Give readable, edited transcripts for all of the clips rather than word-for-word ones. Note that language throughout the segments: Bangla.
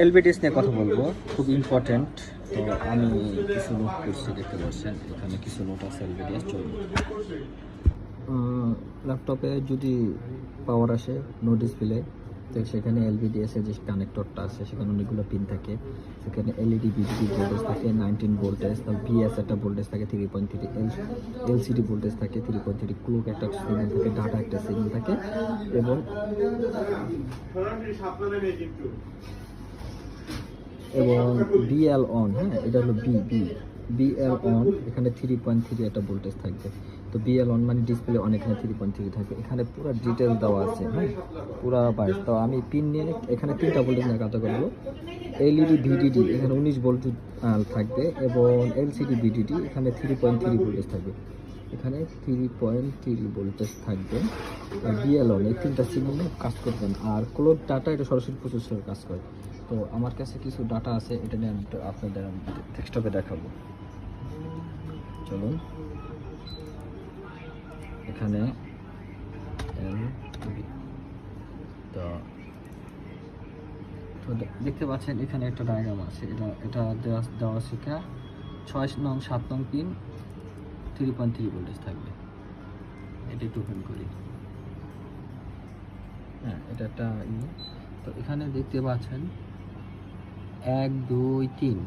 এলবিডিএস নিয়ে কথা বলবো, খুব ইম্পর্টেন্ট। তো আমি কিছু নোট করছি, দেখতে পাচ্ছেন এখানে কিছু নোট আছে এলবিডিএস। চলবে ল্যাপটপে যদি পাওয়ার আসে নো ডিসপ্লে, তো সেখানে এলবিডিএস এর যে কানেক্টরটা আছে সেখানে অনেকগুলো পিন থাকে। সেখানে এলইডি বিডিডি ভোল্টেজ থাকে 19 ভোল্টেজ, তারপর বিএস একটা ভোল্টেজ থাকে 3.3, এলসিডি ভোল্টেজ থাকে 3.3, ক্লক একটা সিগন্যাল থাকে, ডাটা একটা সিগন্যাল থাকে, এবং বিএল অন। হ্যাঁ, এটা হলো বিএল অন। এখানে 3.3 একটা ভোল্টেজ থাকবে। তো বিএল অন মানে ডিসপ্লে অন, এখানে 3.3 থাকবে। এখানে পুরো ডিটেল দেওয়া আছে, হ্যাঁ, পুরো বাইশ। তো আমি পিন নিয়ে এখানে 3টা ভোল্টেজ নিয়ে কাজ করবো। এলইডি ভিডিডি এখানে 19 ভোল্ট থাকবে, এবং এলসিডি ভিডিডি এখানে 3.3 ভোল্টেজ থাকবে। এখানে 3.3 ভোল্টেজ থাকবে। আর বিএল অন এই 3টা সিগন্যালে কাজ করবেন। আর ক্লোক ডাটা এটা সরাসরি প্রসেসরে কাজ করে। তো আমার কাছে কিছু ডাটা আছে, এটা নিয়ে আমি আপনাদের ডেস্কটপে দেখাবো। চলুন, এখানে তো দেখতে পাচ্ছেন এখানে একটা ডায়াগ্রাম আছে। এটা দেওয়া আছে 6 নং 7 নং পিন 3.3 ভোল্টেজ থাকবে। এটা একটু ওপেন করি। হ্যাঁ, এটা একটা তো এখানে দেখতে পাচ্ছেন 1 2 3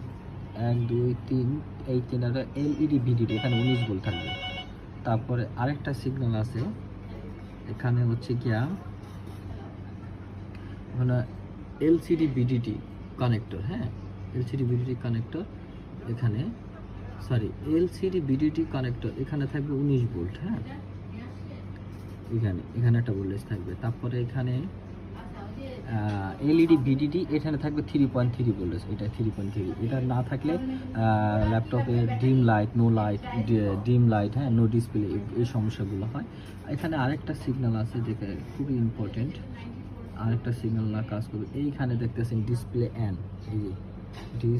1 2 3 এই তিনটা এলইডি ভিডিডি, এখানে 19 ভোল্ট থাকবে। তারপরে আরেকটা সিগন্যাল আছে, এখানে হচ্ছে গিয়া মানে এলসিডি ভিডিডি কানেক্টর। হ্যাঁ, এলসিডি ভিডিডি কানেক্টর এখানে, সরি এলসিডি ভিডিডি কানেক্টর এখানে থাকবে 19 ভোল্ট। হ্যাঁ, এখানে একটা ভোল্টেজ থাকবে। তারপরে এখানে এলইডি ভিডিডি এখানে থাকবে 3.3 ভোল্টেজ। এটা 3.3, এটা না থাকলে ল্যাপটপে dim light, no light, dim light, হ্যাঁ, নো ডিসপ্লে, এই সমস্যাগুলো হয়। এখানে আরেকটা সিগন্যাল আছে যেটা খুবই ইম্পর্টেন্ট, আরেকটা সিগন্যাল না কাজ করবে। এইখানে দেখতেছেন ডিসপ্লে এন, এই যে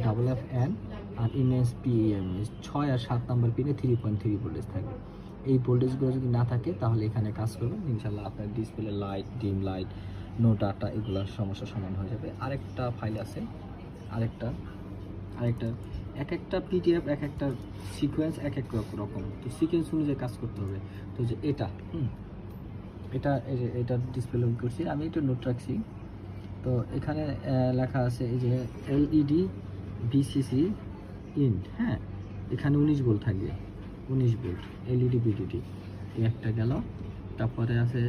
DISPOFFN আর ইমেজ PEM 6 আর 7 নম্বর পিনে 3.3 ভোল্টেজ থাকবে। এই ভোল্টেজগুলো যদি না থাকে তাহলে এখানে কাজ করবেন, ইনশাল্লাহ আপনার display light, dim light, no data, এগুলোর সমস্যা সমাধান হয়ে যাবে। আরেকটা ফাইল আছে, আরেকটা এক একটা পিডিএফ, এক একটা সিকোয়েন্স এক এক রকম। তো সিকোয়েন্স অনুযায়ী কাজ করতে হবে। তো যে এটা ডিসপ্লে লগ করছি আমি, একটু নোট রাখছি। তো এখানে লেখা আছে এই যে এলইডি বিসিসি ইন, হ্যাঁ, এখানে 19 ভোল্ট থাকবে, 19 ভোল্ট এলইডি বিডিডি, একটা গেল। তারপরে আছে